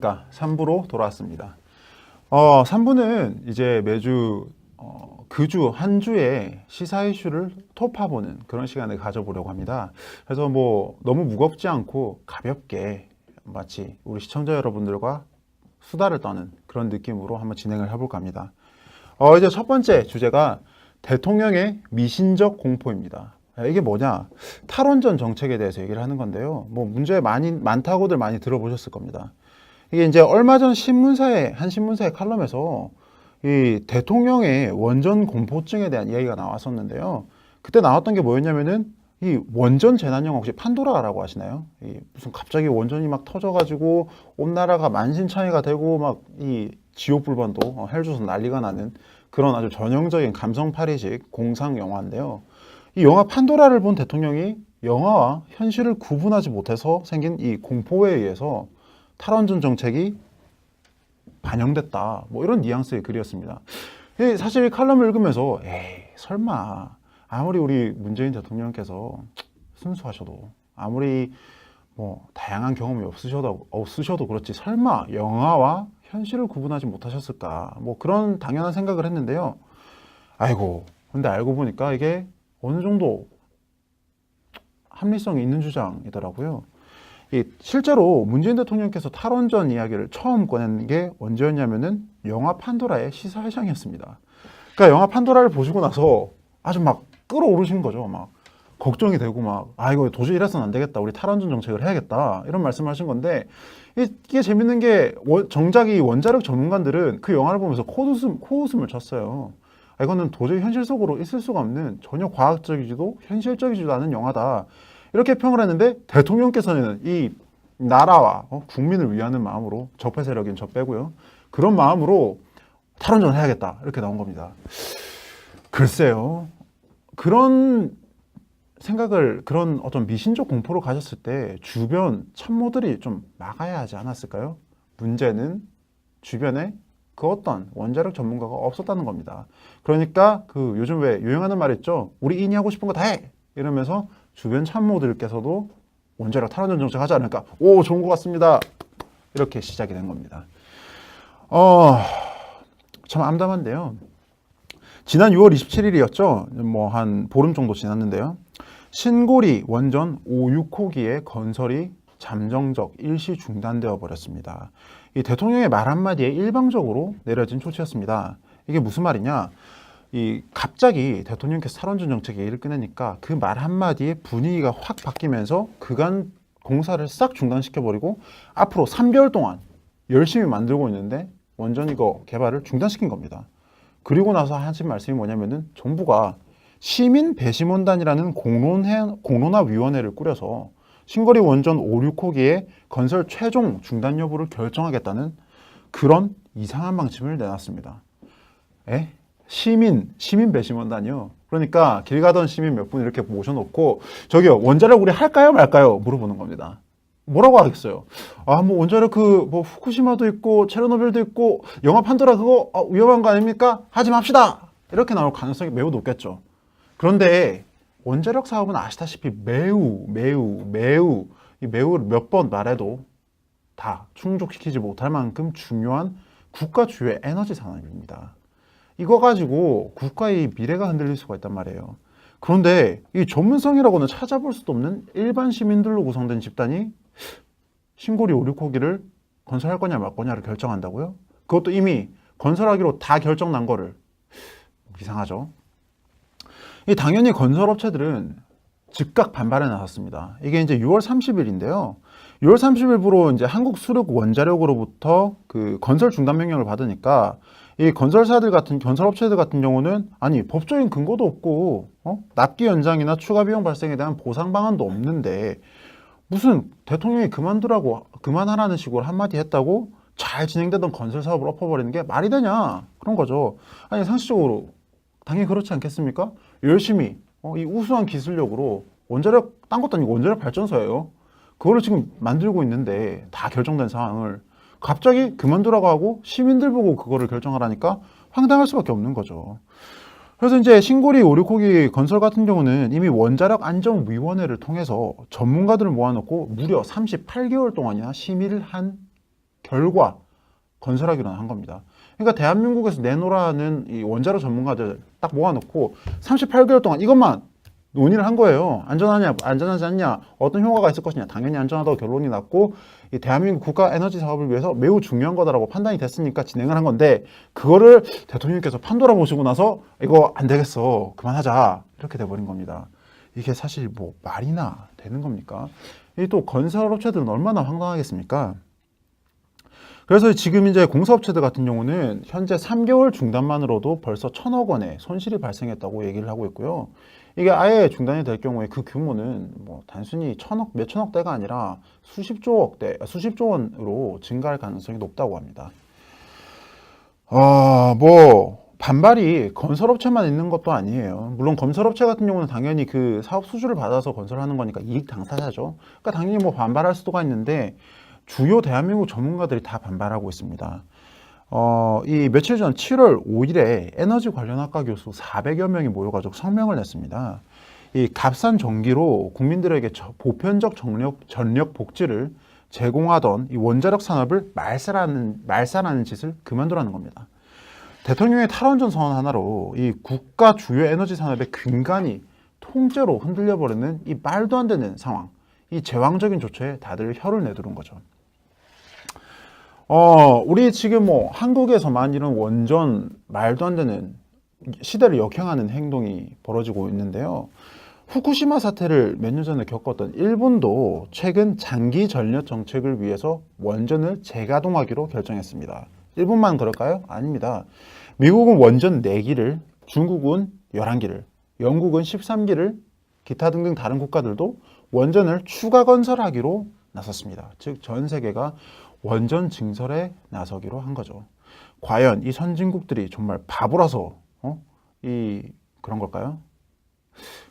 안녕하십니까. 3부로 돌아왔습니다. 3부는 이제 매주 그 주 한 주의 시사 이슈를 토파보는 그런 시간을 가져보려고 합니다. 그래서 뭐 너무 무겁지 않고 가볍게 마치 우리 시청자 여러분들과 수다를 떠는 그런 느낌으로 한번 진행을 해볼까 합니다. 이제 첫 번째 주제가 대통령의 미신적 공포입니다. 이게 뭐냐? 탈원전 정책에 대해서 얘기를 하는 건데요. 뭐 문제 많다고들 많이 들어보셨을 겁니다. 이게 이제 얼마 전 한 신문사의 칼럼에서 이 대통령의 원전 공포증에 대한 이야기가 나왔었는데요. 그때 나왔던 게 뭐였냐면은 이 원전 재난 영화 혹시 판도라라고 아시나요? 무슨 갑자기 원전이 막 터져가지고 온 나라가 만신창이가 되고 막 이 지옥불반도 헬조선 난리가 나는 그런 아주 전형적인 감성팔이식 공상 영화인데요. 이 영화 판도라를 본 대통령이 영화와 현실을 구분하지 못해서 생긴 이 공포에 의해서 탈원전 정책이 반영됐다. 뭐 이런 뉘앙스의 글이었습니다. 사실 이 칼럼을 읽으면서 에이 설마 아무리 우리 문재인 대통령께서 순수하셔도 아무리 뭐 다양한 경험이 없으셔도 그렇지 설마 영화와 현실을 구분하지 못하셨을까 뭐 그런 당연한 생각을 했는데요. 아이고 근데 알고 보니까 이게 어느 정도 합리성이 있는 주장이더라고요. 실제로 문재인 대통령께서 탈원전 이야기를 처음 꺼낸 게 언제였냐면은 영화 판도라의 시사회장이었습니다. 그러니까 영화 판도라를 보시고 나서 아주 막 끌어오르신 거죠. 막 걱정이 되고 막 이거 도저히 이래서는 안 되겠다. 우리 탈원전 정책을 해야겠다. 이런 말씀을 하신 건데 이게 재밌는 게 정작 이 원자력 전문가들은 그 영화를 보면서 코웃음을 쳤어요. 이거는 도저히 현실 속으로 있을 수가 없는 전혀 과학적이지도 현실적이지도 않은 영화다. 이렇게 평을 했는데 대통령께서는 이 나라와 국민을 위하는 마음으로 적폐 세력인 저 빼고요. 그런 마음으로 탈원전을 해야겠다. 이렇게 나온 겁니다. 글쎄요. 그런 생각을 그런 어떤 미신적 공포를 가졌을 때 주변 참모들이 좀 막아야 하지 않았을까요? 문제는 주변에 그 어떤 원자력 전문가가 없었다는 겁니다. 그러니까 그 요즘 왜 유행하는 말 있죠? 우리 인이 하고 싶은 거 다 해! 이러면서 주변 참모들께서도 원자력 탈원전 정책 하자 그러니까 오 좋은 것 같습니다. 이렇게 시작이 된 겁니다. 참 암담한데요. 지난 6월 27일이었죠. 뭐 한 보름 정도 지났는데요. 신고리 원전 5, 6호기의 건설이 잠정적 일시 중단되어 버렸습니다. 이 대통령의 말 한마디에 일방적으로 내려진 조치였습니다. 이게 무슨 말이냐? 갑자기 대통령께서 탈원전 정책 얘기를 꺼내니까 그 말 한마디에 분위기가 확 바뀌면서 그간 공사를 싹 중단시켜버리고 앞으로 3개월 동안 열심히 만들고 있는데 원전 이거 개발을 중단시킨 겁니다. 그리고 나서 하신 말씀이 뭐냐면은 정부가 시민 배심원단이라는 공론화위원회를 꾸려서 신거리 원전 5, 6호기의 건설 최종 중단 여부를 결정하겠다는 그런 이상한 방침을 내놨습니다. 시민 배심원단이요. 그러니까 길 가던 시민 몇 분 이렇게 모셔놓고 저기요 원자력 우리 할까요 말까요 물어보는 겁니다. 뭐라고 하겠어요? 뭐 원자력 뭐 후쿠시마도 있고 체르노빌도 있고 영화 판도라 그거 위험한 거 아닙니까? 하지 맙시다. 이렇게 나올 가능성이 매우 높겠죠. 그런데 원자력 사업은 아시다시피 매우 몇 번 말해도 다 충족시키지 못할 만큼 중요한 국가 주요 에너지 산업입니다. 이거 가지고 국가의 미래가 흔들릴 수가 있단 말이에요. 그런데 이 전문성이라고는 찾아볼 수도 없는 일반 시민들로 구성된 집단이 신고리 5, 6호기를 건설할 거냐 말 거냐를 결정한다고요? 그것도 이미 건설하기로 다 결정 난 거를. 이상하죠? 당연히 건설업체들은 즉각 반발에 나섰습니다. 이게 이제 6월 30일인데요. 6월 30일부로 이제 한국수력 원자력으로부터 그 건설 중단 명령을 받으니까 이 건설업체들 같은 경우는 아니 법적인 근거도 없고 납기 연장이나 추가 비용 발생에 대한 보상 방안도 없는데 무슨 대통령이 그만하라는 식으로 한마디 했다고 잘 진행되던 건설 사업을 엎어버리는 게 말이 되냐 그런 거죠. 아니 상식적으로 당연히 그렇지 않겠습니까? 열심히 이 우수한 기술력으로 원자력 딴 것도 아니고 원자력 발전소예요. 그거를 지금 만들고 있는데 다 결정된 상황을 갑자기 그만두라고 하고 시민들 보고 그거를 결정하라니까 황당할 수밖에 없는 거죠. 그래서 이제 신고리 5, 6호기 건설 같은 경우는 이미 원자력 안전위원회를 통해서 전문가들을 모아놓고 무려 38개월 동안이나 심의를 한 결과 건설하기로 한 겁니다. 그러니까 대한민국에서 내놓으라는 이 원자력 전문가들 딱 모아놓고 38개월 동안 이것만 논의를 한 거예요. 안전하냐, 안전하지 않냐, 어떤 효과가 있을 것이냐. 당연히 안전하다고 결론이 났고, 이 대한민국 국가 에너지 사업을 위해서 매우 중요한 거다라고 판단이 됐으니까 진행을 한 건데, 그거를 대통령께서 판도라 보시고 나서 이거 안 되겠어, 그만하자, 이렇게 돼버린 겁니다. 이게 사실 뭐 말이나 되는 겁니까? 이 또 건설업체들은 얼마나 황당하겠습니까? 그래서 지금 이제 공사업체들 같은 경우는 현재 3개월 중단만으로도 벌써 1,000억 원의 손실이 발생했다고 얘기를 하고 있고요. 이게 아예 중단이 될 경우에 그 규모는 뭐 단순히 천억, 몇천억 대가 아니라 수십조 원으로 증가할 가능성이 높다고 합니다. 뭐 반발이 건설업체만 있는 것도 아니에요. 물론 건설업체 같은 경우는 당연히 그 사업 수주를 받아서 건설하는 거니까 이익 당사자죠. 그러니까 당연히 뭐 반발할 수도가 있는데 주요 대한민국 전문가들이 다 반발하고 있습니다. 이 며칠 전 7월 5일에 에너지 관련 학과 교수 400여 명이 모여가지고 성명을 냈습니다. 이 값싼 전기로 국민들에게 보편적 전력 복지를 제공하던 이 원자력 산업을 말살하는 짓을 그만두라는 겁니다. 대통령의 탈원전 선언 하나로 이 국가 주요 에너지 산업의 근간이 통째로 흔들려버리는 이 말도 안 되는 상황, 이 제왕적인 조처에 다들 혀를 내두른 거죠. 우리 지금 뭐 한국에서만 이런 완전 말도 안 되는 시대를 역행하는 행동이 벌어지고 있는데요. 후쿠시마 사태를 몇 년 전에 겪었던 일본도 최근 장기 전력 정책을 위해서 원전을 재가동하기로 결정했습니다. 일본만 그럴까요? 아닙니다. 미국은 원전 4기를, 중국은 11기를, 영국은 13기를, 기타 등등 다른 국가들도 원전을 추가 건설하기로 나섰습니다. 즉 전 세계가 원전 증설에 나서기로 한 거죠. 과연 이 선진국들이 정말 바보라서 그런 걸까요?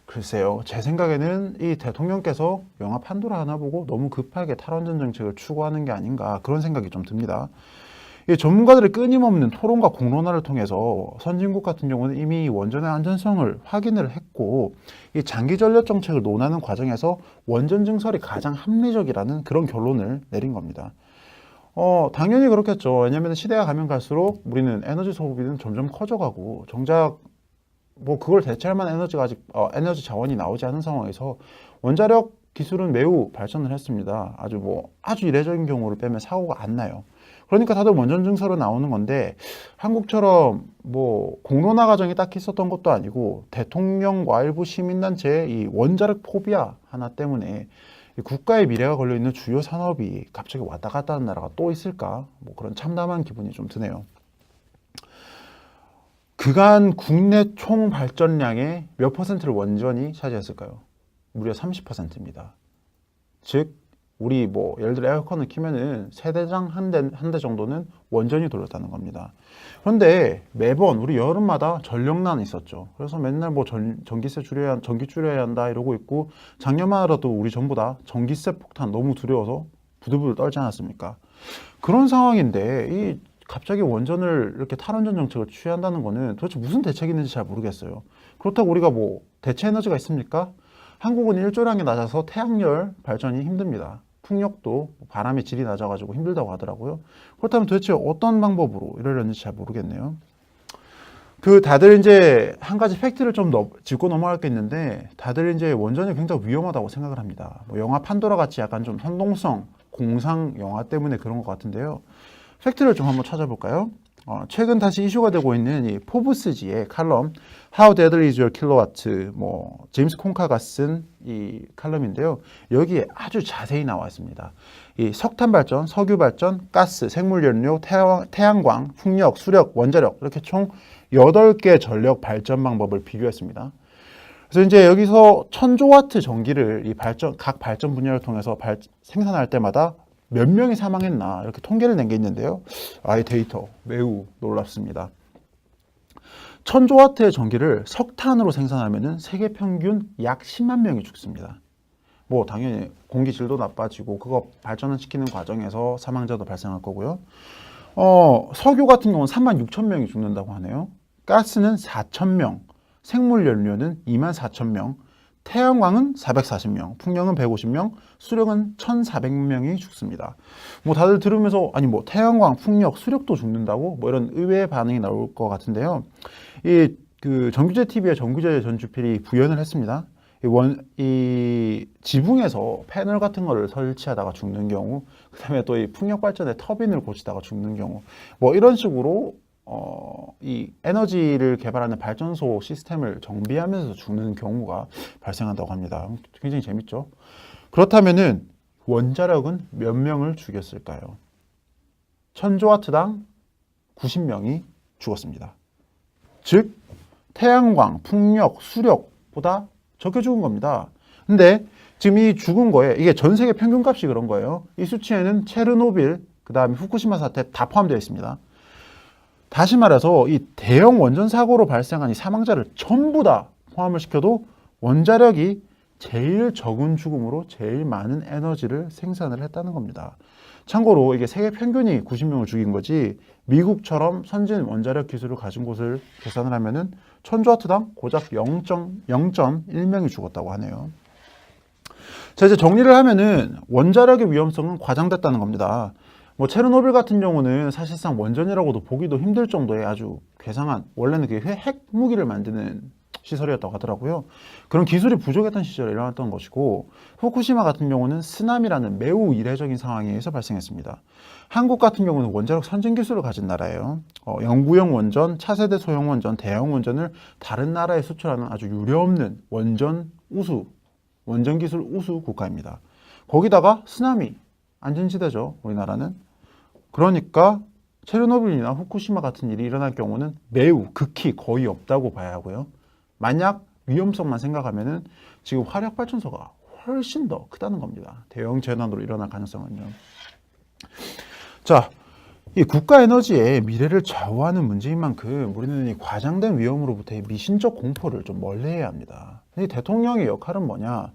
글쎄요. 제 생각에는 이 대통령께서 영화 판도라 하나 보고 너무 급하게 탈원전 정책을 추구하는 게 아닌가 그런 생각이 좀 듭니다. 이 전문가들의 끊임없는 토론과 공론화를 통해서 선진국 같은 경우는 이미 원전의 안전성을 확인을 했고 이 장기 전력 정책을 논하는 과정에서 원전 증설이 가장 합리적이라는 그런 결론을 내린 겁니다. 당연히 그렇겠죠. 왜냐하면 시대가 가면 갈수록 우리는 에너지 소비는 점점 커져가고 정작 뭐 그걸 대체할 만한 에너지가 아직 에너지 자원이 나오지 않은 상황에서 원자력 기술은 매우 발전을 했습니다. 아주 이례적인 경우를 빼면 사고가 안 나요. 그러니까 다들 원전 증설로 나오는 건데 한국처럼 뭐 공론화 과정이 딱히 있었던 것도 아니고 대통령과 일부 시민단체의 이 원자력 포비아 하나 때문에 국가의 미래가 걸려있는 주요 산업이 갑자기 왔다 갔다 하는 나라가 또 있을까? 뭐 그런 참담한 기분이 좀 드네요. 그간 국내 총 발전량의 몇 퍼센트를 원전이 차지했을까요? 무려 30%입니다. 즉 우리 뭐 예를 들어 에어컨을 키면은 세대당 한 대 정도는 원전이 돌렸다는 겁니다. 그런데 매번 우리 여름마다 전력난이 있었죠. 그래서 맨날 뭐 전기 줄여야 한다 이러고 있고 작년만 하더라도 우리 전부 다 전기세 폭탄 너무 두려워서 부들부들 떨지 않았습니까? 그런 상황인데 이 갑자기 원전을 이렇게 탈원전 정책을 취한다는 거는 도대체 무슨 대책이 있는지 잘 모르겠어요. 그렇다고 우리가 뭐 대체 에너지가 있습니까? 한국은 일조량이 낮아서 태양열 발전이 힘듭니다. 풍력도 바람의 질이 낮아가지고 힘들다고 하더라고요. 그렇다면 도대체 어떤 방법으로 이러려는지 잘 모르겠네요. 다들 이제 한 가지 팩트를 좀 짚고 넘어갈 게 있는데 다들 이제 원전이 굉장히 위험하다고 생각을 합니다. 뭐 영화 판도라 같이 약간 좀 선동성 공상 영화 때문에 그런 것 같은데요. 팩트를 좀 한번 찾아볼까요? 최근 다시 이슈가 되고 있는 이 포브스지의 칼럼 How Deadly is Your Kilowatt 뭐 제임스 콩카가 쓴 이 칼럼인데요. 여기에 아주 자세히 나와 있습니다. 이 석탄 발전, 석유 발전, 가스, 생물 연료, 태양광, 풍력, 수력, 원자력 이렇게 총 8개 전력 발전 방법을 비교했습니다. 그래서 이제 여기서 1000조와트 전기를 각 발전 분야를 통해서 생산할 때마다 몇 명이 사망했나 이렇게 통계를 낸 게 있는데요. 이 데이터 매우 놀랍습니다. 1000조와트의 전기를 석탄으로 생산하면 세계 평균 약 10만 명이 죽습니다. 뭐 당연히 공기질도 나빠지고 그거 발전을 시키는 과정에서 사망자도 발생할 거고요. 석유 같은 경우는 3만 6천 명이 죽는다고 하네요. 가스는 4천 명, 생물 연료는 2만 4천 명, 태양광은 440명, 풍력은 150명, 수력은 1,400명이 죽습니다. 뭐 다들 들으면서 아니 뭐 태양광, 풍력, 수력도 죽는다고 뭐 이런 의외의 반응이 나올 것 같은데요. 이 그 정규제 TV의 정규제 전주필이 부연을 했습니다. 이 지붕에서 패널 같은 거를 설치하다가 죽는 경우, 그다음에 또 이 풍력 발전의 터빈을 고치다가 죽는 경우, 뭐 이런 식으로 이 에너지를 개발하는 발전소 시스템을 정비하면서 죽는 경우가 발생한다고 합니다. 굉장히 재밌죠? 그렇다면은 원자력은 몇 명을 죽였을까요? 1000조와트당 90명이 죽었습니다. 즉 태양광, 풍력, 수력보다 적게 죽은 겁니다. 근데 지금 이 죽은 거에 이게 전 세계 평균값이 그런 거예요. 이 수치에는 체르노빌, 그 다음에 후쿠시마 사태 다 포함되어 있습니다. 다시 말해서 이 대형 원전 사고로 발생한 이 사망자를 전부 다 포함을 시켜도 원자력이 제일 적은 죽음으로 제일 많은 에너지를 생산을 했다는 겁니다. 참고로 이게 세계 평균이 90명을 죽인 거지 미국처럼 선진 원자력 기술을 가진 곳을 계산을 하면은 1000조와트당 고작 0.1명이 죽었다고 하네요. 자, 이제 정리를 하면은 원자력의 위험성은 과장됐다는 겁니다. 뭐 체르노빌 같은 경우는 사실상 원전이라고도 보기도 힘들 정도의 아주 괴상한, 원래는 그 핵 무기를 만드는 시설이었다고 하더라고요. 그런 기술이 부족했던 시절에 일어났던 것이고, 후쿠시마 같은 경우는 쓰나미라는 매우 이례적인 상황에 의해서 발생했습니다. 한국 같은 경우는 원자력 선진 기술을 가진 나라예요. 영구형 원전, 차세대 소형 원전, 대형 원전을 다른 나라에 수출하는 아주 유례없는 원전 기술 우수 국가입니다. 거기다가 쓰나미, 안전지대죠, 우리나라는. 그러니까 체르노빌이나 후쿠시마 같은 일이 일어날 경우는 매우 극히 거의 없다고 봐야 하고요. 만약 위험성만 생각하면은 지금 화력발전소가 훨씬 더 크다는 겁니다. 대형 재난으로 일어날 가능성은요. 자, 이 국가 에너지의 미래를 좌우하는 문제인 만큼 우리는 이 과장된 위험으로부터의 미신적 공포를 좀 멀리해야 합니다. 이 대통령의 역할은 뭐냐?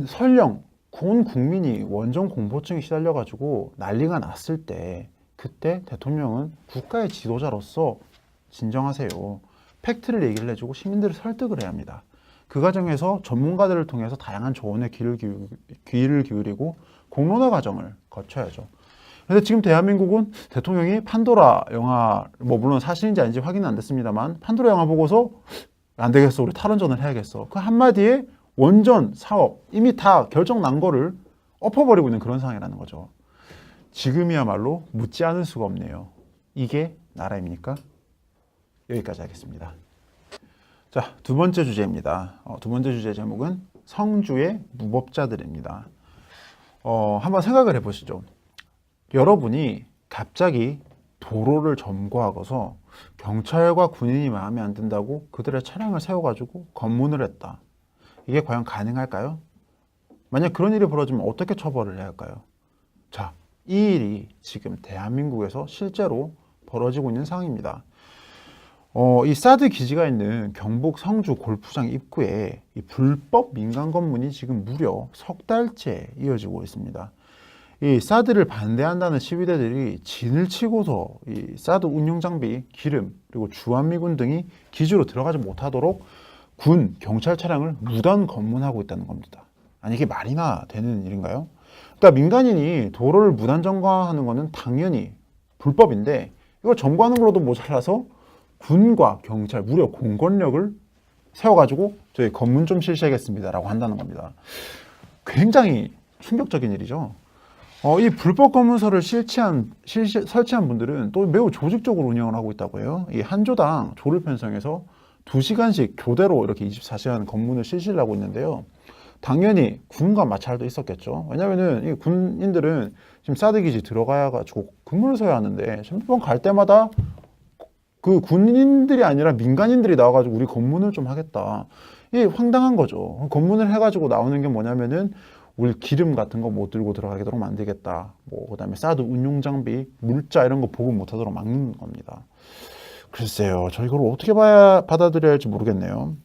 설령 온 국민이 원전 공포증에 시달려가지고 난리가 났을 때, 그때 대통령은 국가의 지도자로서 진정하세요. 팩트를 얘기를 해주고 시민들을 설득을 해야 합니다. 그 과정에서 전문가들을 통해서 다양한 조언에 귀를 기울이고 공론화 과정을 거쳐야죠. 근데 지금 대한민국은 대통령이 판도라 영화, 뭐 물론 사실인지 아닌지 확인은 안 됐습니다만, 판도라 영화 보고서 안 되겠어, 우리 탈원전을 해야겠어, 그 한마디에 원전 사업 이미 다 결정 난 거를 엎어버리고 있는 그런 상황이라는 거죠. 지금이야말로 묻지 않을 수가 없네요. 이게 나라입니까? 여기까지 하겠습니다. 자, 두 번째 주제입니다. 두 번째 주제 제목은 성주의 무법자들입니다. 한번 생각을 해보시죠. 여러분이 갑자기 도로를 점거하고서 경찰과 군인이 마음에 안 든다고 그들의 차량을 세워가지고 검문을 했다. 이게 과연 가능할까요? 만약 그런 일이 벌어지면 어떻게 처벌을 해야 할까요? 자, 이 일이 지금 대한민국에서 실제로 벌어지고 있는 상황입니다. 이 사드 기지가 있는 경북 성주 골프장 입구에 이 불법 민간 검문이 지금 무려 석 달째 이어지고 있습니다. 이 사드를 반대한다는 시위대들이 진을 치고서 이 사드 운용 장비, 기름, 그리고 주한미군 등이 기지로 들어가지 못하도록 군, 경찰 차량을 무단 검문하고 있다는 겁니다. 아니, 이게 말이나 되는 일인가요? 그러니까 민간인이 도로를 무단 점거하는 것은 당연히 불법인데, 이걸 점거하는 걸로도 모자라서 군과 경찰, 무려 공권력을 세워가지고 저희 검문 좀 실시하겠습니다라고 한다는 겁니다. 굉장히 충격적인 일이죠. 이 불법 검문소를 설치한 분들은 또 매우 조직적으로 운영을 하고 있다고 해요. 이 한 조당 조를 편성해서 2시간씩 교대로 이렇게 24시간 검문을 실시를 하고 있는데요. 당연히 군과 마찰도 있었겠죠. 왜냐면은 이 군인들은 지금 사드 기지 들어가야 가지고 근무를 서야 하는데 매번 갈 때마다 그 군인들이 아니라 민간인들이 나와가지고 우리 검문을 좀 하겠다. 이게 황당한 거죠. 검문을 해가지고 나오는 게 뭐냐면은 우리 기름 같은 거 못 들고 들어가도록 만들겠다. 뭐 그다음에 사드 운용 장비, 물자 이런 거 보급 못하도록 막는 겁니다. 글쎄요, 저 이걸 어떻게 받아들여야 할지 모르겠네요.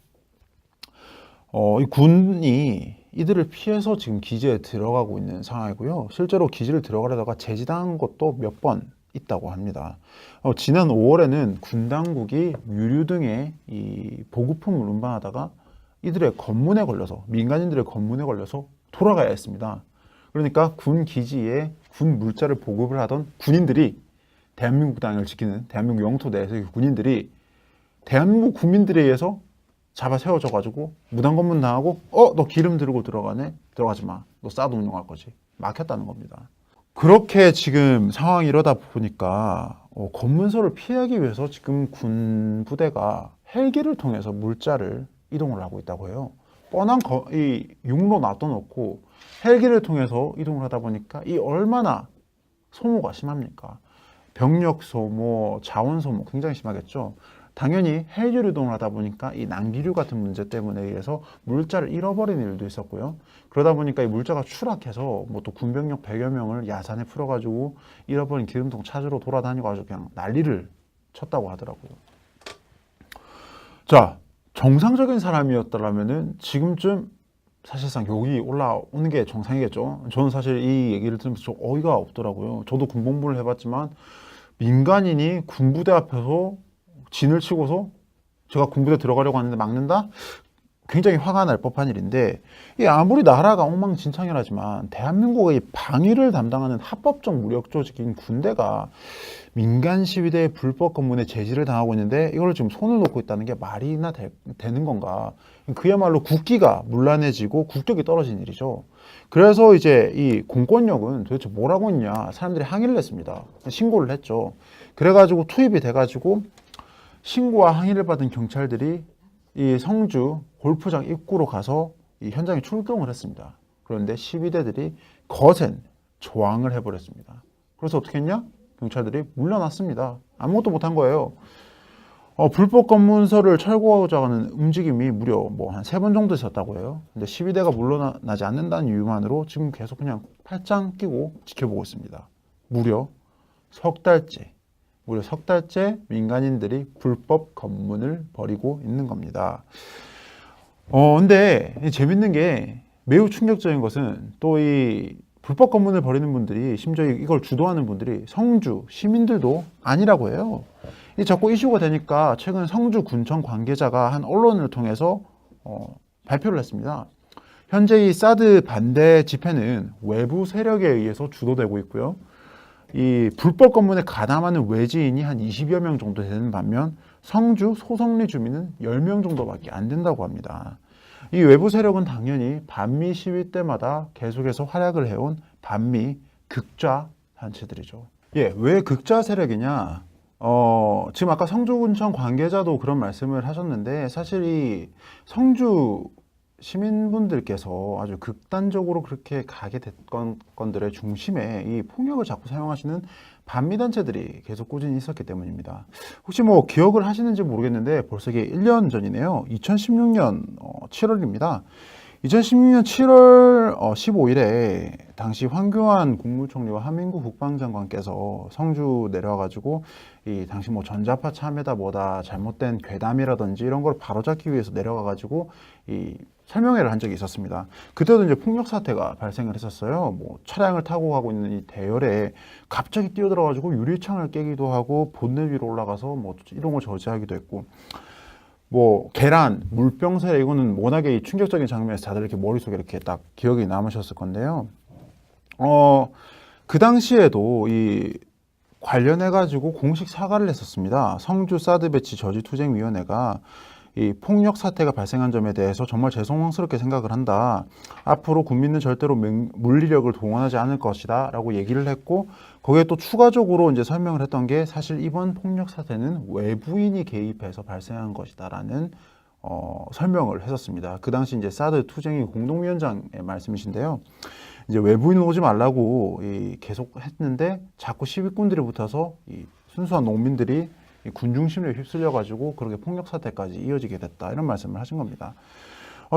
이 군이 이들을 피해서 지금 기지에 들어가고 있는 상황이고요. 실제로 기지를 들어가려다가 제지당한 것도 몇 번 있다고 합니다. 지난 5월에는 군 당국이 유류 등의 이 보급품을 운반하다가 이들의 검문에 걸려서, 민간인들의 검문에 걸려서 돌아가야 했습니다. 그러니까 군 기지에 군 물자를 보급을 하던 군인들이, 대한민국 땅을 지키는 대한민국 영토 내에서의 군인들이 대한민국 국민들에 의해서 잡아 세워져 가지고 무단 검문 당하고, 너 기름 들고 들어가네? 들어가지 마. 너 사드 운용할 거지. 막혔다는 겁니다. 그렇게 지금 상황이 이러다 보니까 검문소를 피하기 위해서 지금 군 부대가 헬기를 통해서 물자를 이동을 하고 있다고 해요. 뻔한 이 육로 놔둬놓고 헬기를 통해서 이동을 하다 보니까 이 얼마나 소모가 심합니까? 병력 소모, 자원 소모 굉장히 심하겠죠. 당연히 헬기로 이동을 하다 보니까 이 난기류 같은 문제 때문에 의해서 물자를 잃어버리는 일도 있었고요. 그러다 보니까 이 물자가 추락해서 뭐 또 군병력 100여 명을 야산에 풀어가지고 잃어버린 기름통 찾으러 돌아다니고 그냥 난리를 쳤다고 하더라고요. 자, 정상적인 사람이었더라면은 지금쯤 사실상 여기 올라오는 게 정상이겠죠. 저는 사실 이 얘기를 들으면서 좀 어이가 없더라고요. 저도 군복무를 해봤지만 민간인이 군부대 앞에서 진을 치고서 제가 군부대 들어가려고 하는데 막는다? 굉장히 화가 날 법한 일인데, 이 아무리 나라가 엉망진창이라지만 대한민국의 방위를 담당하는 합법적 무력 조직인 군대가 민간 시위대의 불법 검문에 제지를 당하고 있는데 이걸 지금 손을 놓고 있다는 게 말이나 되는 건가? 그야말로 국기가 문란해지고 국격이 떨어진 일이죠. 그래서 이제 이 공권력은 도대체 뭐라고 있냐? 사람들이 항의를 했습니다. 신고를 했죠. 그래가지고 투입이 돼가지고 신고와 항의를 받은 경찰들이 이 성주 골프장 입구로 가서 이 현장에 출동을 했습니다. 그런데 시위대들이 거센 저항을 해버렸습니다. 그래서 어떻게 했냐? 경찰들이 물러났습니다. 아무것도 못한 거예요. 불법 검문서를 철거하고자 하는 움직임이 무려 뭐 한 3번 정도 있었다고 해요. 근데 시위대가 물러나지 않는다는 이유만으로 지금 계속 그냥 팔짱 끼고 지켜보고 있습니다. 무려 석 달째 민간인들이 불법 검문을 벌이고 있는 겁니다. 근데 재밌는 게, 매우 충격적인 것은 또 이 불법 검문을 벌이는 분들이, 심지어 이걸 주도하는 분들이 성주 시민들도 아니라고 해요. 이 자꾸 이슈가 되니까 최근 성주 군청 관계자가 한 언론을 통해서 발표를 했습니다. 현재 이 사드 반대 집회는 외부 세력에 의해서 주도되고 있고요. 이 불법 검문에 가담하는 외지인이 한 20여 명 정도 되는 반면 성주 소성리 주민은 10명 정도밖에 안 된다고 합니다. 이 외부 세력은 당연히 반미 시위 때마다 계속해서 활약을 해온 반미 극좌 단체들이죠. 왜 극좌 세력이냐? 지금 아까 성주군청 관계자도 그런 말씀을 하셨는데, 사실 이 성주 시민분들께서 아주 극단적으로 그렇게 가게 됐던 건들의 중심에 이 폭력을 자꾸 사용하시는 반미단체들이 계속 꾸준히 있었기 때문입니다. 혹시 뭐 기억을 하시는지 모르겠는데 벌써 이게 1년 전이네요. 2016년 7월입니다. 2016년 7월 15일에 당시 황교안 국무총리와 한민구 국방장관께서 성주 내려와가지고 이 당시 뭐 전자파 참여다 뭐다 잘못된 괴담이라든지 이런 걸 바로잡기 위해서 내려가가지고 이 설명회를 한 적이 있었습니다. 그때도 이제 폭력 사태가 발생을 했었어요. 뭐 차량을 타고 가고 있는 이 대열에 갑자기 뛰어들어가지고 유리창을 깨기도 하고 본넷 위로 올라가서 뭐 이런 걸 저지하기도 했고, 뭐 계란, 물병 세례, 이거는 워낙에 충격적인 장면에서 다들 이렇게 머릿속에 이렇게 딱 기억이 남으셨을 건데요. 그 당시에도 이 관련해 가지고 공식 사과를 했었습니다. 성주 사드 배치 저지 투쟁 위원회가 이 폭력 사태가 발생한 점에 대해서 정말 죄송스럽게 생각을 한다. 앞으로 국민은 절대로 물리력을 동원하지 않을 것이다 라고 얘기를 했고, 거기에 또 추가적으로 이제 설명을 했던 게, 사실 이번 폭력 사태는 외부인이 개입해서 발생한 것이다 라는 설명을 했었습니다. 그 당시 이제 사드 투쟁위 공동위원장의 말씀이신데요. 이제 외부인 오지 말라고 계속 했는데 자꾸 시위꾼들이 붙어서 이 순수한 농민들이 군중 심리에 휩쓸려 가지고 그렇게 폭력 사태까지 이어지게 됐다, 이런 말씀을 하신 겁니다.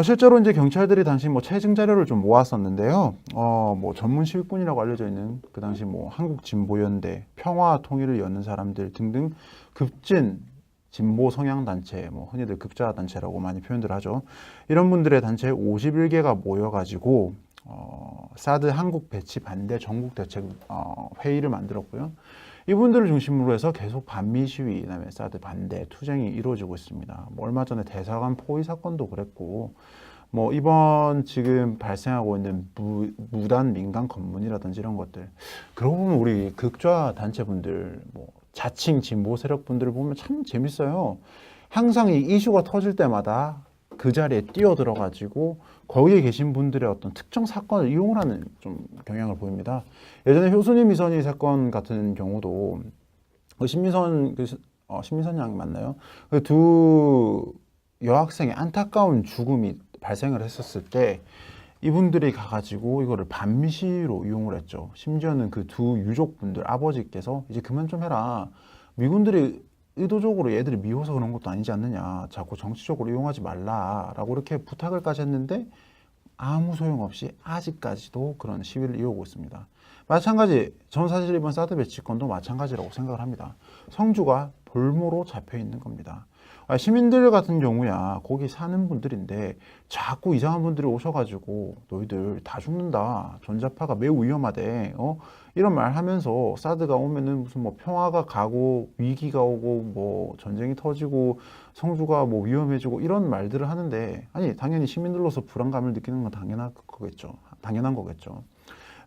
실제로 이제 경찰들이 당시 뭐 체증 자료를 좀 모았었는데요. 뭐 전문 시위꾼이라고 알려져 있는 그 당시 뭐 한국진보연대, 평화통일을 여는 사람들 등등 급진 진보 성향 단체, 뭐 흔히들 극좌 단체라고 많이 표현들 하죠. 이런 분들의 단체 51개가 모여가지고 사드 한국 배치 반대 전국 대책 회의를 만들었고요. 이분들을 중심으로 해서 계속 반미 시위, 그다음에 사드 반대 투쟁이 이루어지고 있습니다. 뭐 얼마 전에 대사관 포위 사건도 그랬고, 뭐 이번 지금 발생하고 있는 무단 민간 검문이라든지 이런 것들, 그러고 보면 우리 극좌 단체분들, 뭐 자칭 진보 세력분들 보면 참 재밌어요. 항상 이 이슈가 터질 때마다 그 자리에 뛰어들어가지고 거기에 계신 분들의 어떤 특정 사건을 이용을 하는 좀 경향을 보입니다. 예전에 효순이 미선이 사건 같은 경우도 신미선 양 맞나요? 그 두 여학생의 안타까운 죽음이 발생을 했었을 때 이분들이 가가지고 이거를 반미시로 이용을 했죠. 심지어는 그 두 유족분들 아버지께서 이제 그만 좀 해라. 미군들이 의도적으로 얘들이 미워서 그런 것도 아니지 않느냐. 자꾸 정치적으로 이용하지 말라라고 이렇게 부탁을까지 했는데 아무 소용없이 아직까지도 그런 시위를 이어오고 있습니다. 마찬가지, 전 사실 이번 사드 배치건도 마찬가지라고 생각을 합니다. 성주가 볼모로 잡혀 있는 겁니다. 시민들 같은 경우야 거기 사는 분들인데 자꾸 이상한 분들이 오셔가지고 너희들 다 죽는다, 전자파가 매우 위험하대, 이런 말 하면서 사드가 오면은 무슨 뭐 평화가 가고 위기가 오고 뭐 전쟁이 터지고 성주가 뭐 위험해지고 이런 말들을 하는데, 아니 당연히 시민들로서 불안감을 느끼는 건 당연한 거겠죠.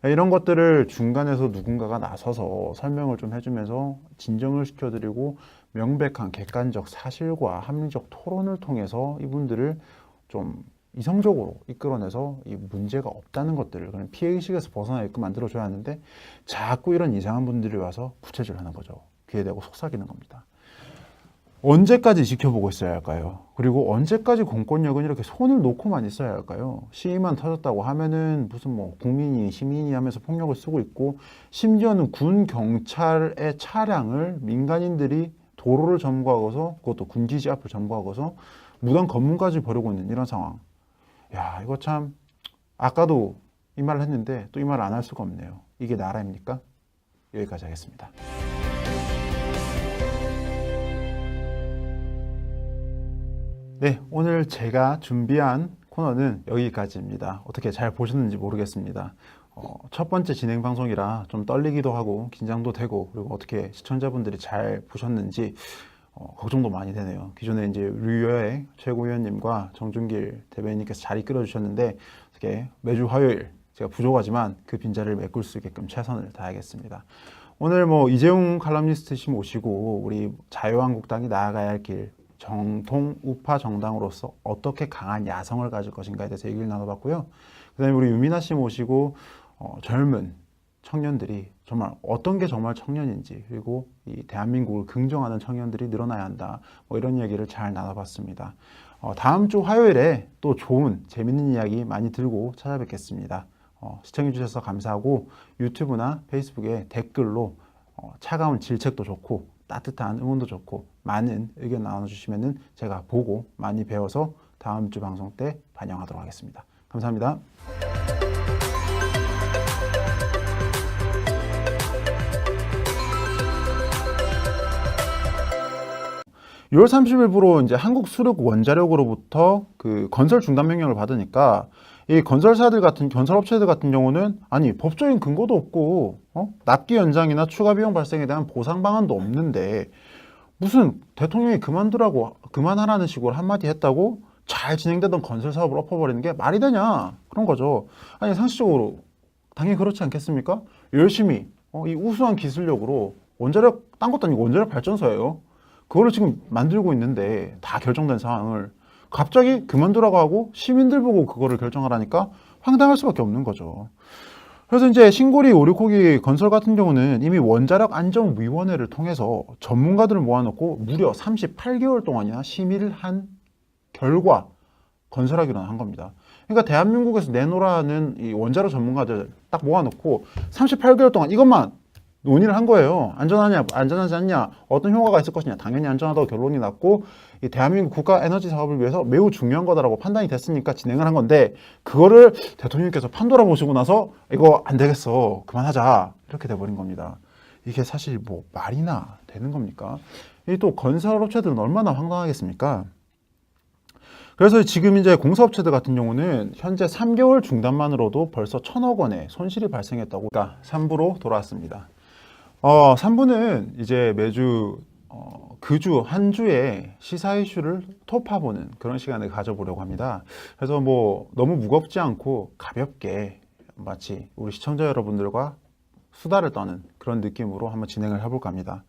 이런 것들을 중간에서 누군가가 나서서 설명을 좀 해주면서 진정을 시켜드리고 명백한 객관적 사실과 합리적 토론을 통해서 이분들을 좀 이성적으로 이끌어내서 이 문제가 없다는 것들을, 그런 피해의식에서 벗어나게끔 만들어줘야 하는데 자꾸 이런 이상한 분들이 와서 부채질 하는 거죠. 귀에 대고 속삭이는 겁니다. 언제까지 지켜보고 있어야 할까요? 그리고 언제까지 공권력은 이렇게 손을 놓고만 있어야 할까요? 시위만 터졌다고 하면은 무슨 뭐 국민이 시민이 하면서 폭력을 쓰고 있고, 심지어는 군 경찰의 차량을 민간인들이 도로를 점거하고서, 그것도 군기지 앞을 점거하고서 무단 검문까지 벌이고 있는 이런 상황. 야, 이거 참 아까도 이 말을 했는데 또 이 말을 안 할 수가 없네요. 이게 나라입니까? 여기까지 하겠습니다. 네, 오늘 제가 준비한 코너는 여기까지입니다. 어떻게 잘 보셨는지 모르겠습니다. 첫 번째 진행 방송이라 좀 떨리기도 하고 긴장도 되고, 그리고 어떻게 시청자분들이 잘 보셨는지 걱정도 많이 되네요. 기존에 이제 류여의 최고위원님과 정준길 대변인님께서 잘 이끌어 주셨는데 어떻게 매주 화요일 제가 부족하지만 그 빈자리를 메꿀 수 있게끔 최선을 다하겠습니다. 오늘 뭐 이재용 칼럼니스트씨 모시고 우리 자유한국당이 나아가야 할 길, 정통 우파 정당으로서 어떻게 강한 야성을 가질 것인가에 대해서 얘기를 나눠봤고요. 그 다음에 우리 유민아 씨 모시고 젊은 청년들이 정말 어떤 게 정말 청년인지, 그리고 이 대한민국을 긍정하는 청년들이 늘어나야 한다, 뭐 이런 이야기를 잘 나눠봤습니다. 다음 주 화요일에 또 좋은 재밌는 이야기 많이 들고 찾아뵙겠습니다. 시청해 주셔서 감사하고 유튜브나 페이스북에 댓글로 차가운 질책도 좋고 따뜻한 응원도 좋고 많은 의견 나눠주시면 제가 보고 많이 배워서 다음 주 방송 때 반영하도록 하겠습니다. 감사합니다. 6월 30일부로 이제 한국수력 원자력으로부터 그 건설 중단 명령을 받으니까 이 건설업체들 같은 경우는 아니 법적인 근거도 없고 납기 연장이나 추가 비용 발생에 대한 보상 방안도 없는데 무슨 대통령이 그만하라는 식으로 한마디 했다고 잘 진행되던 건설 사업을 엎어버리는 게 말이 되냐, 그런 거죠. 아니 상식적으로 당연히 그렇지 않겠습니까? 열심히 이 우수한 기술력으로 원자력, 딴 것도 아니고 원자력 발전소예요. 그거를 지금 만들고 있는데 다 결정된 상황을 갑자기 그만두라고 하고 시민들 보고 그거를 결정하라니까 황당할 수밖에 없는 거죠. 그래서 이제 신고리 오리코기 건설 같은 경우는 이미 원자력 안전위원회를 통해서 전문가들을 모아놓고 무려 38개월 동안이나 심의를 한 결과 건설하기로 한 겁니다. 그러니까 대한민국에서 내놓으라는 이 원자력 전문가들 딱 모아놓고 38개월 동안 이것만 논의를 한 거예요. 안전하냐, 안전하지 않냐, 어떤 효과가 있을 것이냐. 당연히 안전하다고 결론이 났고, 이 대한민국 국가 에너지 사업을 위해서 매우 중요한 거다라고 판단이 됐으니까 진행을 한 건데, 그거를 대통령께서 판도라 보시고 나서 이거 안 되겠어, 그만하자, 이렇게 돼버린 겁니다. 이게 사실 뭐 말이나 되는 겁니까? 이 또 건설업체들은 얼마나 황당하겠습니까? 그래서 지금 이제 공사업체들 같은 경우는 현재 3개월 중단만으로도 벌써 1,000억 원의 손실이 발생했다고. 3부로 돌아왔습니다. 3부는 이제 매주 그 주 한 주의 시사 이슈를 톱파보는 그런 시간을 가져보려고 합니다. 그래서 뭐 너무 무겁지 않고 가볍게 마치 우리 시청자 여러분들과 수다를 떠는 그런 느낌으로 한번 진행을 해볼까 합니다.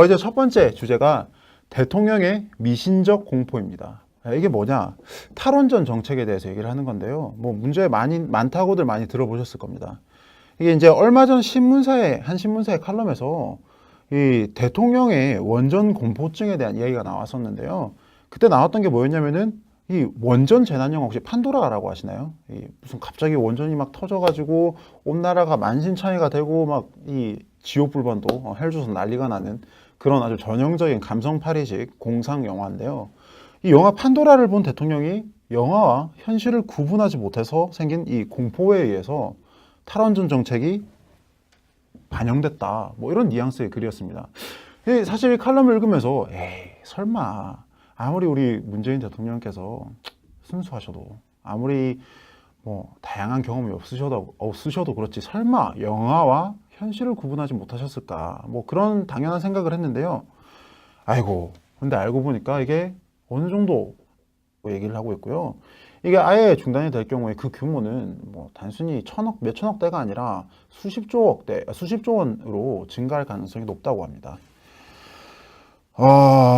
이제 첫 번째 주제가 대통령의 미신적 공포입니다. 이게 뭐냐? 탈원전 정책에 대해서 얘기를 하는 건데요. 뭐 문제 많다고들 많이 들어보셨을 겁니다. 이게 이제 얼마 전 한 신문사의 칼럼에서 이 대통령의 원전 공포증에 대한 이야기가 나왔었는데요. 그때 나왔던 게 뭐였냐면은 이 원전 재난 영화 혹시 판도라라고 아시나요? 무슨 갑자기 원전이 막 터져가지고 온 나라가 만신창이가 되고 막 이 지옥불번도 헬조선 난리가 나는 그런 아주 전형적인 감성팔이식 공상 영화인데요. 이 영화 판도라를 본 대통령이 영화와 현실을 구분하지 못해서 생긴 이 공포에 의해서 탈원전 정책이 반영됐다. 뭐 이런 뉘앙스의 글이었습니다. 사실 이 칼럼을 읽으면서 에이 설마 아무리 우리 문재인 대통령께서 순수하셔도 아무리 뭐 다양한 경험이 없으셔도 그렇지 설마 영화와 현실을 구분하지 못하셨을까 뭐 그런 당연한 생각을 했는데요. 아이고 근데 알고 보니까 이게 어느 정도 얘기를 하고 있고요. 이게 아예 중단이 될 경우에 그 규모는 뭐 단순히 몇천억 대가 아니라 수십조 원으로 증가할 가능성이 높다고 합니다.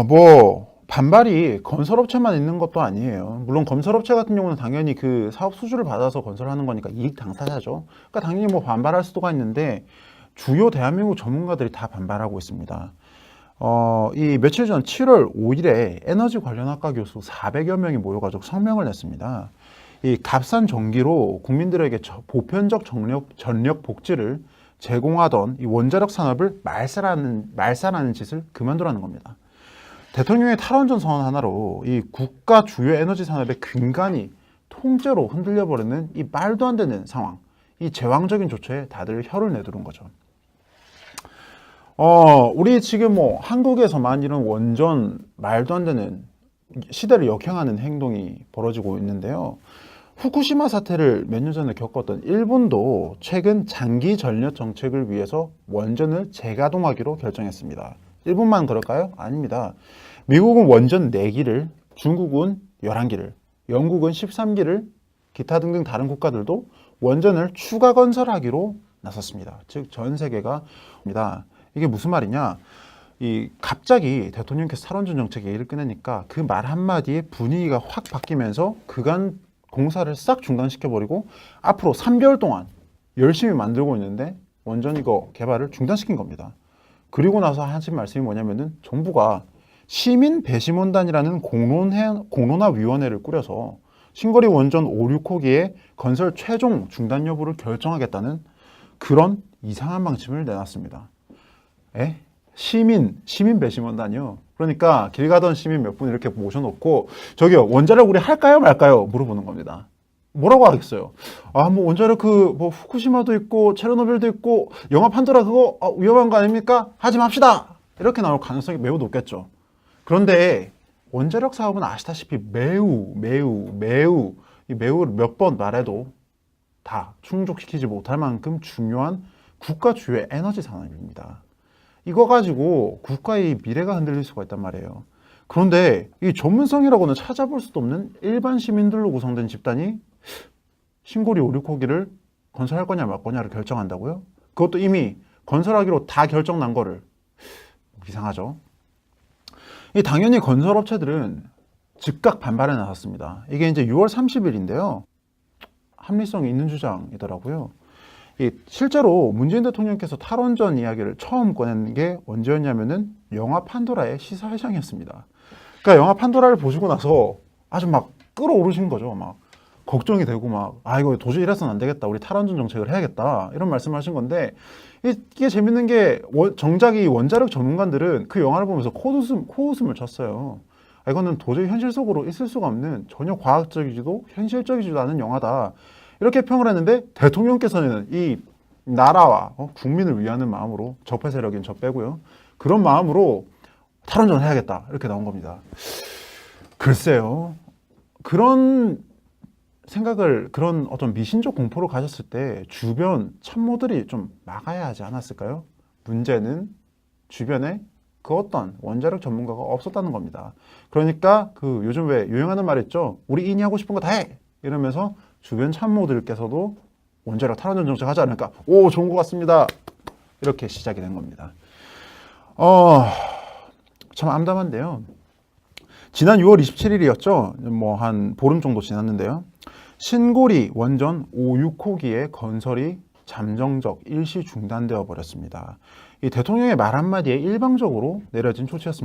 뭐 반발이 건설업체만 있는 것도 아니에요. 물론 건설업체 같은 경우는 당연히 그 사업 수주를 받아서 건설하는 거니까 이익 당사자죠. 그러니까 당연히 뭐 반발할 수도가 있는데 주요 대한민국 전문가들이 다 반발하고 있습니다. 이 며칠 전 7월 5일에 에너지 관련 학과 교수 400여 명이 모여가지고 성명을 냈습니다. 이 값싼 전기로 국민들에게 보편적 전력 복지를 제공하던 이 원자력 산업을 말살하는 짓을 그만두라는 겁니다. 대통령의 탈원전 선언 하나로 이 국가 주요 에너지 산업의 근간이 통째로 흔들려 버리는 이 말도 안 되는 상황, 이 제왕적인 조처에 다들 혀를 내두른 거죠. 우리 지금 뭐 한국에서만 이런 완전 말도 안 되는 시대를 역행하는 행동이 벌어지고 있는데요. 후쿠시마 사태를 몇 년 전에 겪었던 일본도 최근 장기 전력 정책을 위해서 원전을 재가동하기로 결정했습니다. 일본만 그럴까요? 아닙니다. 미국은 원전 4기를, 중국은 11기를, 영국은 13기를, 기타 등등 다른 국가들도 원전을 추가 건설하기로 나섰습니다. 즉 전 세계가 입니다. 이게 무슨 말이냐? 갑자기 대통령께서 탈원전 정책 얘기를 꺼내니까 그 말 한마디에 분위기가 확 바뀌면서 그간 공사를 싹 중단시켜버리고 앞으로 3개월 동안 열심히 만들고 있는데 원전 이거 개발을 중단시킨 겁니다. 그리고 나서 하신 말씀이 뭐냐면은 정부가 시민 배심원단이라는 공론화위원회를 꾸려서 신거리 원전 5, 6호기의 건설 최종 중단 여부를 결정하겠다는 그런 이상한 방침을 내놨습니다. 시민 배심원단이요. 그러니까 길 가던 시민 몇 분 이렇게 모셔놓고 저기요 원자력 우리 할까요 말까요 물어보는 겁니다. 뭐라고 하겠어요? 뭐 원자력 뭐 후쿠시마도 있고 체르노빌도 있고 영화 판도라 그거 위험한 거 아닙니까? 하지 맙시다. 이렇게 나올 가능성이 매우 높겠죠. 그런데 원자력 사업은 아시다시피 매우 몇 번 말해도 다 충족시키지 못할 만큼 중요한 국가 주요 에너지 산업입니다. 이거 가지고 국가의 미래가 흔들릴 수가 있단 말이에요. 그런데 이 전문성이라고는 찾아볼 수도 없는 일반 시민들로 구성된 집단이 신고리 5, 6호기를 건설할 거냐 말 거냐를 결정한다고요? 그것도 이미 건설하기로 다 결정 난 거를. 이상하죠? 당연히 건설업체들은 즉각 반발에 나섰습니다. 이게 이제 6월 30일인데요. 합리성이 있는 주장이더라고요. 실제로 문재인 대통령께서 탈원전 이야기를 처음 꺼낸 게 언제였냐면은 영화 판도라의 시사회장이었습니다. 그러니까 영화 판도라를 보시고 나서 아주 막 끌어오르신 거죠. 막 걱정이 되고 막 이거 도저히 이래서는 안 되겠다. 우리 탈원전 정책을 해야겠다. 이런 말씀을 하신 건데 이게 재밌는 게 정작 이 원자력 전문가들은 그 영화를 보면서 코웃음을 쳤어요. 이거는 도저히 현실 속으로 있을 수가 없는 전혀 과학적이지도 현실적이지도 않은 영화다. 이렇게 평을 했는데 대통령께서는 이 나라와 국민을 위하는 마음으로 적폐 세력인 저 빼고요. 그런 마음으로 탈원전을 해야겠다. 이렇게 나온 겁니다. 글쎄요. 그런 생각을 그런 어떤 미신적 공포를 가졌을 때 주변 참모들이 좀 막아야 하지 않았을까요? 문제는 주변에 그 어떤 원자력 전문가가 없었다는 겁니다. 그러니까 그 요즘 왜 유행하는 말 있죠? 우리 인이 하고 싶은 거 다 해! 이러면서 주변 참모들께서도 원자력 탈원전 정책 하지 않을까? 오, 좋은 것 같습니다. 이렇게 시작이 된 겁니다. 참 암담한데요. 지난 6월 27일이었죠. 뭐 한 보름 정도 지났는데요. 신고리 원전 5, 6호기의 건설이 잠정적 일시 중단되어 버렸습니다. 이 대통령의 말 한마디에 일방적으로 내려진 조치였습니다.